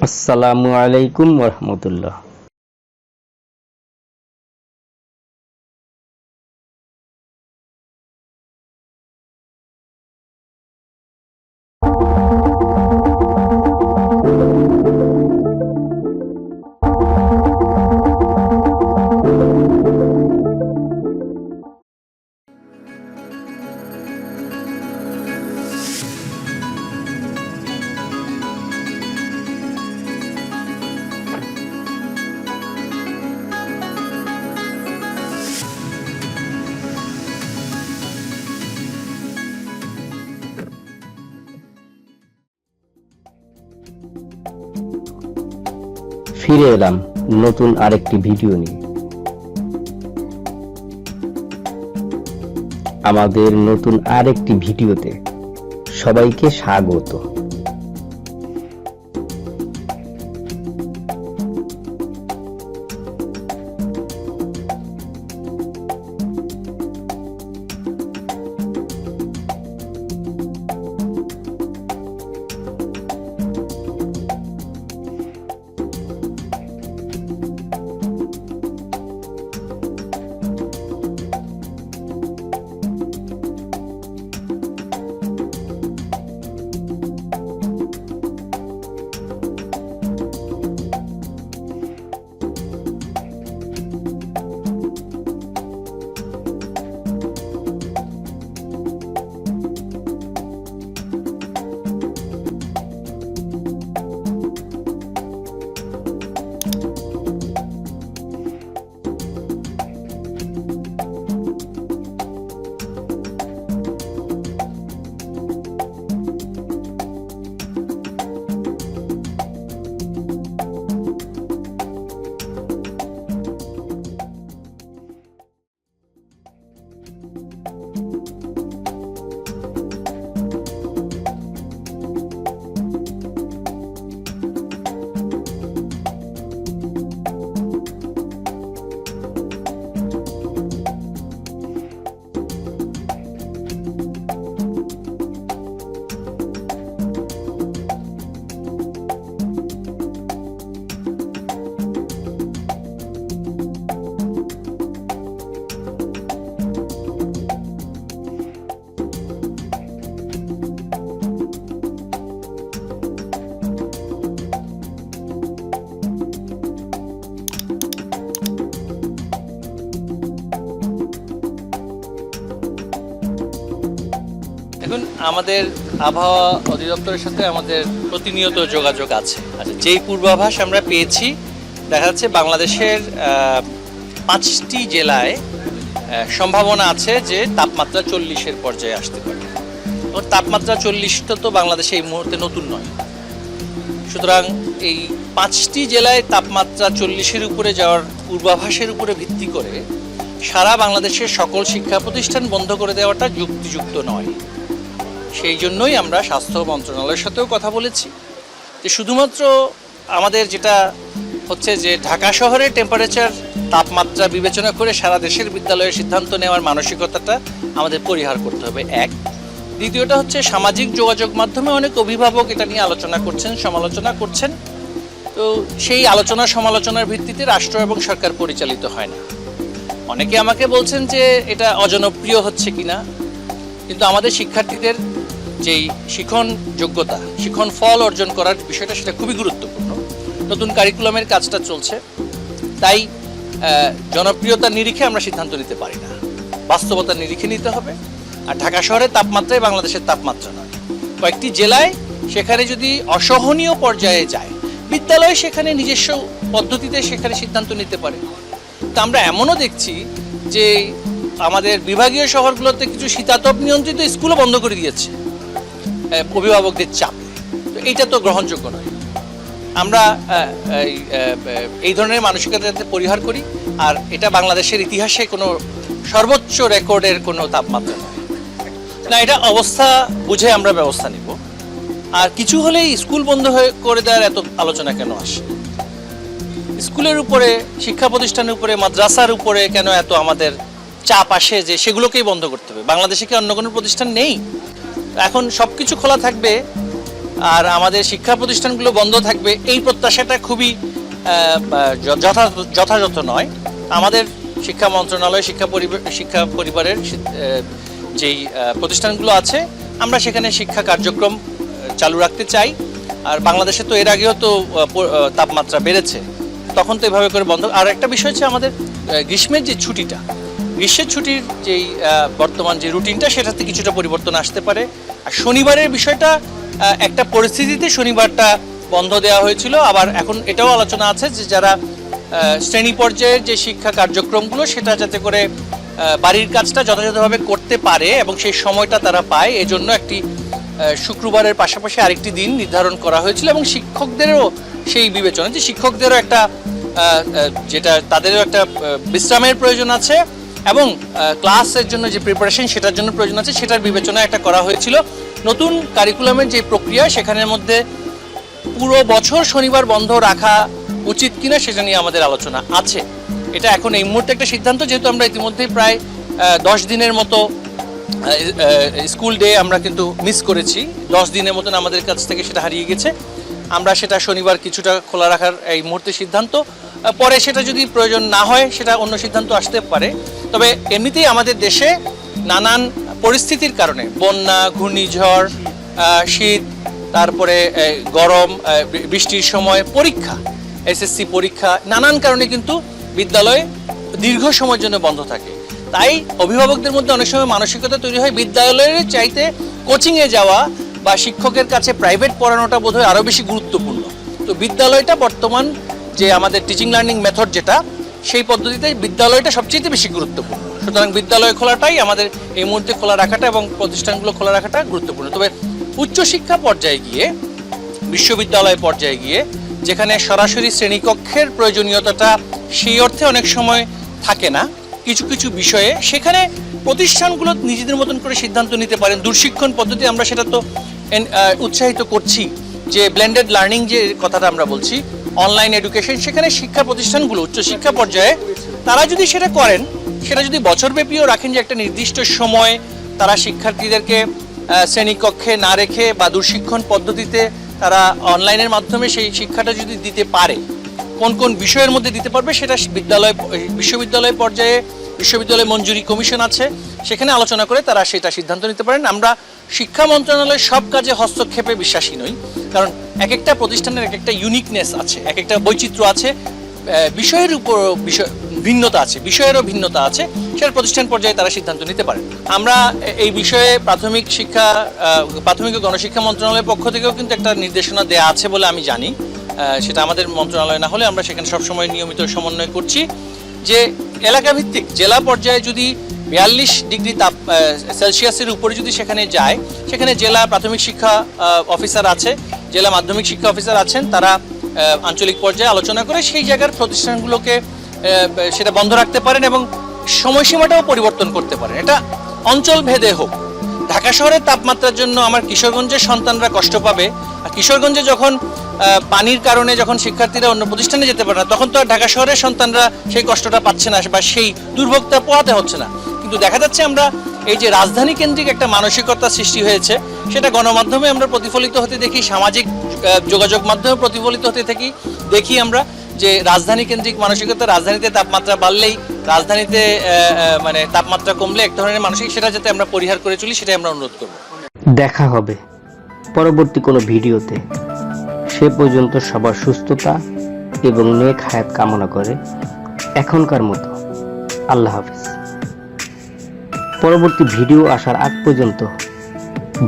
আসসালামু আলাইকুম ওরহমতুল্লাহ। ফিরে এলাম নতুন আরেকটি ভিডিও নিয়ে। আমাদের নতুন আরেকটি ভিডিওতে সবাইকে স্বাগত। এখন আমাদের আবহাওয়া অধিদপ্তরের সাথে আমাদের প্রতিনিয়ত যোগাযোগ আছে। আচ্ছা, যেই পূর্বাভাস আমরা পেয়েছি, দেখা যাচ্ছে বাংলাদেশের 5টি জেলায় সম্ভাবনা আছে যে তাপমাত্রা 40-এর পর্যায়ে আসতে পারে। এবং তাপমাত্রা 40টা তো বাংলাদেশে এই মুহূর্তে নতুন নয়। সুতরাং এই 5টি জেলায় তাপমাত্রা 40-এর উপরে যাওয়ার পূর্বাভাসের উপরে ভিত্তি করে সারা বাংলাদেশের সকল শিক্ষা প্রতিষ্ঠান বন্ধ করে দেওয়াটা যুক্তিযুক্ত নয়। সেই জন্যই আমরা স্বাস্থ্য মন্ত্রণালয়ের সাথেও কথা বলেছি যে শুধুমাত্র আমাদের যেটা হচ্ছে যে ঢাকা শহরের টেম্পারেচার তাপমাত্রা বিবেচনা করে সারা দেশের বিদ্যালয়ের সিদ্ধান্ত নেওয়ার মানসিকতাটা আমাদের পরিহার করতে হবে। এক, দ্বিতীয়টা হচ্ছে সামাজিক যোগাযোগ মাধ্যমে অনেক অভিভাবক এটা নিয়ে আলোচনা করছেন, সমালোচনা করছেন। তো সেই আলোচনা সমালোচনার ভিত্তিতে রাষ্ট্র এবং সরকার পরিচালিত হয় না। অনেকে আমাকে বলছেন যে এটা অজনপ্রিয় হচ্ছে কিনা, কিন্তু আমাদের শিক্ষার্থীদের যেই শিখন যোগ্যতা, শিখন ফল অর্জন করার বিষয়টা, সেটা খুবই গুরুত্বপূর্ণ। নতুন কারিকুলামের কাজটা চলছে, তাই জনপ্রিয়তার নিরিখে আমরা সিদ্ধান্ত নিতে পারি না, বাস্তবতার নিরিখে নিতে হবে। আর ঢাকা শহরের তাপমাত্রাই বাংলাদেশের তাপমাত্রা নয়। কয়েকটি জেলায় সেখানে যদি অসহনীয় পর্যায়ে যায়, বিদ্যালয় সেখানে নিজস্ব পদ্ধতিতে সেখানে সিদ্ধান্ত নিতে পারে। তা আমরা এমনও দেখছি যে আমাদের বিভাগীয় শহরগুলোতে কিছু শীতাতপ নিয়ন্ত্রিত স্কুলও বন্ধ করে দিয়েছে অভিভাবকদের চাপে। তো এইটা তো গ্রহণযোগ্য নয়। আমরা এই ধরনের মানসিকতা যাতে পরিহার করি, আর এটা বাংলাদেশের ইতিহাসে কোনো সর্বোচ্চ রেকর্ডের কোনো তাপমাত্রা নয় না, এটা অবস্থা বুঝে আমরা ব্যবস্থা নিব। আর কিছু হলেই স্কুল বন্ধ করে দেওয়ার এত আলোচনা কেন আসে? স্কুলের উপরে, শিক্ষা প্রতিষ্ঠানের উপরে, মাদ্রাসার উপরে কেন এত আমাদের চাপ আসে যে সেগুলোকেই বন্ধ করতে হবে? বাংলাদেশে কি অন্য কোনো প্রতিষ্ঠান নেই? এখন সব কিছু খোলা থাকবে, আর আমাদের শিক্ষা প্রতিষ্ঠানগুলো বন্ধ থাকবে এই প্রত্যাশাটা খুবই যথাযথ নয়। আমাদের শিক্ষা মন্ত্রণালয় শিক্ষা পরিবারের যেই প্রতিষ্ঠানগুলো আছে আমরা সেখানে শিক্ষা কার্যক্রম চালু রাখতে চাই। আর বাংলাদেশে তো এর আগেও তো তাপমাত্রা বেড়েছে, তখন তো এভাবে করে বন্ধ। আর একটা বিষয় হচ্ছে আমাদের গ্রীষ্মের যে ছুটিটা, গ্রীষ্মের ছুটির যেই বর্তমান যে রুটিনটা সেটাতে কিছুটা পরিবর্তন আসতে পারে। আর শনিবারের বিষয়টা একটা পরিস্থিতিতে শনিবারটা বন্ধ দেওয়া হয়েছিল, আবার এখন এটাও আলোচনা আছে যে যারা শ্রেণী পর্যায়ের যে শিক্ষা কার্যক্রমগুলো সেটা যাতে করে বাড়ির কাজটা যথাযথভাবে করতে পারে এবং সেই সময়টা তারা পায়, এজন্য একটি শুক্রবারের পাশাপাশি আরেকটি দিন নির্ধারণ করা হয়েছিল। এবং শিক্ষকদেরও সেই বিবেচনা যে শিক্ষকদেরও একটা যেটা তাদেরও একটা বিশ্রামের প্রয়োজন আছে এবং ক্লাসের জন্য যে প্রিপারেশন সেটার জন্য প্রয়োজন আছে, সেটার বিবেচনা একটা করা হয়েছিল। নতুন কারিকুলামের যে প্রক্রিয়া সেখানের মধ্যে পুরো বছর শনিবার বন্ধ রাখা উচিত কিনা সেটা নিয়ে আমাদের আলোচনা আছে। এটা এখন এই মুহূর্তে একটা সিদ্ধান্ত, যেহেতু আমরা ইতিমধ্যেই প্রায় 10 দিনের মতো স্কুল ডে আমরা কিন্তু মিস করেছি। 10 দিনের মতন আমাদের কাছ থেকে সেটা হারিয়ে গেছে। আমরা সেটা শনিবার কিছুটা খোলা রাখার এই মুহূর্তে সিদ্ধান্ত, পরে সেটা যদি প্রয়োজন না হয় সেটা অন্য সিদ্ধান্ত আসতে পারে। তবে এমনিতেই আমাদের দেশে নানান পরিস্থিতির কারণে বন্যা, ঘূর্ণিঝড়, শীত, তারপরে গরম, বৃষ্টির সময় পরীক্ষা, এসএসসি পরীক্ষা, নানান কারণে কিন্তু বিদ্যালয় দীর্ঘ সময়ের জন্য বন্ধ থাকে। তাই অভিভাবকদের মধ্যে অনেক সময় মানসিকতা তৈরি হয় বিদ্যালয়ের চাইতে কোচিংয়ে যাওয়া বা শিক্ষকের কাছে প্রাইভেট পড়ানোটা বোধহয় আরও বেশি গুরুত্বপূর্ণ। তো বিদ্যালয়টা বর্তমান যে আমাদের টিচিং লার্নিং মেথড যেটা, সেই পদ্ধতিতে বিদ্যালয়টা সবচেয়ে বেশি গুরুত্বপূর্ণ। সুতরাং বিদ্যালয় খোলাটাই আমাদের এই মুহূর্তে খোলা রাখাটা এবং প্রতিষ্ঠানগুলো খোলা রাখাটা গুরুত্বপূর্ণ। তবে উচ্চশিক্ষা পর্যায়ে গিয়ে, বিশ্ববিদ্যালয় পর্যায়ে গিয়ে যেখানে সরাসরি শ্রেণীকক্ষের প্রয়োজনীয়তাটা সেই অর্থে অনেক সময় থাকে না, কিছু কিছু বিষয়ে সেখানে প্রতিষ্ঠানগুলো নিজেদের মতন করে সিদ্ধান্ত নিতে পারেন। দূরশিক্ষণ পদ্ধতি আমরা সেটা তো উৎসাহিত করছি, যে ব্লেন্ডেড লার্নিং যে কথাটা আমরা বলছি, অনলাইন এডুকেশন, সেখানে শিক্ষা প্রতিষ্ঠানগুলো উচ্চশিক্ষা পর্যায়ে তারা যদি সেটা করেন, সেটা যদি বছরব্যাপীও রাখেন যে একটা নির্দিষ্ট সময় তারা শিক্ষার্থীদেরকে শ্রেণীকক্ষে না রেখে বা দূরশিক্ষণ পদ্ধতিতে তারা অনলাইনের মাধ্যমে সেই শিক্ষাটা যদি দিতে পারে, কোন কোন বিষয়ের মধ্যে দিতে পারবে সেটা বিশ্ববিদ্যালয় পর্যায়ে বিশ্ববিদ্যালয় মঞ্জুরি কমিশন আছে, সেখানে আলোচনা করে তারা সেটা সিদ্ধান্ত নিতে পারেন। আমরা শিক্ষা মন্ত্রণালয়ের সব কাজে হস্তক্ষেপে বিশ্বাসী নই, কারণ এক একটা প্রতিষ্ঠানের এক একটা ইউনিকনেস আছে, এক একটা বৈচিত্র্য আছে, বিষয়ের উপর ভিন্নতা আছে, বিষয়েরও ভিন্নতা আছে, সেটা প্রতিষ্ঠান পর্যায়ে তারা সিদ্ধান্ত নিতে পারে। আমরা এই বিষয়ে প্রাথমিক ও গণশিক্ষা মন্ত্রণালয়ের পক্ষ থেকেও কিন্তু একটা নির্দেশনা দেওয়া আছে বলে আমি জানি। সেটা আমাদের মন্ত্রণালয় না হলে আমরা সেখানে সবসময় নিয়মিত সমন্বয় করছি যে এলাকাভিত্তিক জেলা পর্যায়ে যদি 42 ডিগ্রি সেলসিয়াসের উপরে যদি সেখানে যায়, সেখানে জেলা প্রাথমিক শিক্ষা অফিসার আছে, জেলা মাধ্যমিক শিক্ষা অফিসার আছেন, তারা আঞ্চলিক পর্যায়ে আলোচনা করে সেই জায়গার প্রতিষ্ঠানগুলোকে সেটা বন্ধ রাখতে পারেন এবং সময়সীমাটাও পরিবর্তন করতে পারেন। এটা অঞ্চল ভেদে হোক। ঢাকা শহরের তাপমাত্রার জন্য আমার কিশোরগঞ্জের সন্তানরা কষ্ট পাবে, আর কিশোরগঞ্জে যখন পানির কারণে যখন শিক্ষার্থীরা অন্য প্রতিষ্ঠানে যেতে পারে না, তখন তো আর ঢাকা শহরের সন্তানরা সেই কষ্টটা পাচ্ছে না বা সেই দুর্ভোগটা পোহাতে হচ্ছে না। কিন্তু দেখা যাচ্ছে আমরা এই যে রাজধানী কেন্দ্রিক একটা মানসিকতা সৃষ্টি হয়েছে, সেটা গণমাধ্যমে আমরা প্রতিফলিত হতে দেখি, সামাজিক যোগাযোগ মাধ্যমে প্রতিফলিত হতে দেখি আমরা যে রাজধানী কেন্দ্রিক মানসিকতা, রাজধানীতে তাপমাত্রা বাড়লেই, রাজধানীতে মানে তাপমাত্রা কমলে এক ধরনের মানসিক, সেটা যাতে আমরা পরিহার করে চলি সেটাই আমরা অনুরোধ করব। দেখা হবে পরবর্তী কোনো ভিডিওতে। সে পর্যন্ত সবার সুস্থতা এবং নেক হায়াত কামনা করে এখনকার মতো আল্লাহ হাফেজ। পরবর্তী ভিডিও আসার আগ পর্যন্ত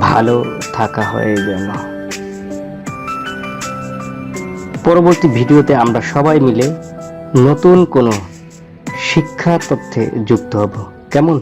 ভালো থাকা হয়ে যেন। পরবর্তী ভিডিওতে আমরা সবাই মিলে নতুন কোনো শিক্ষা তথ্যে যুক্ত হব, কেমন?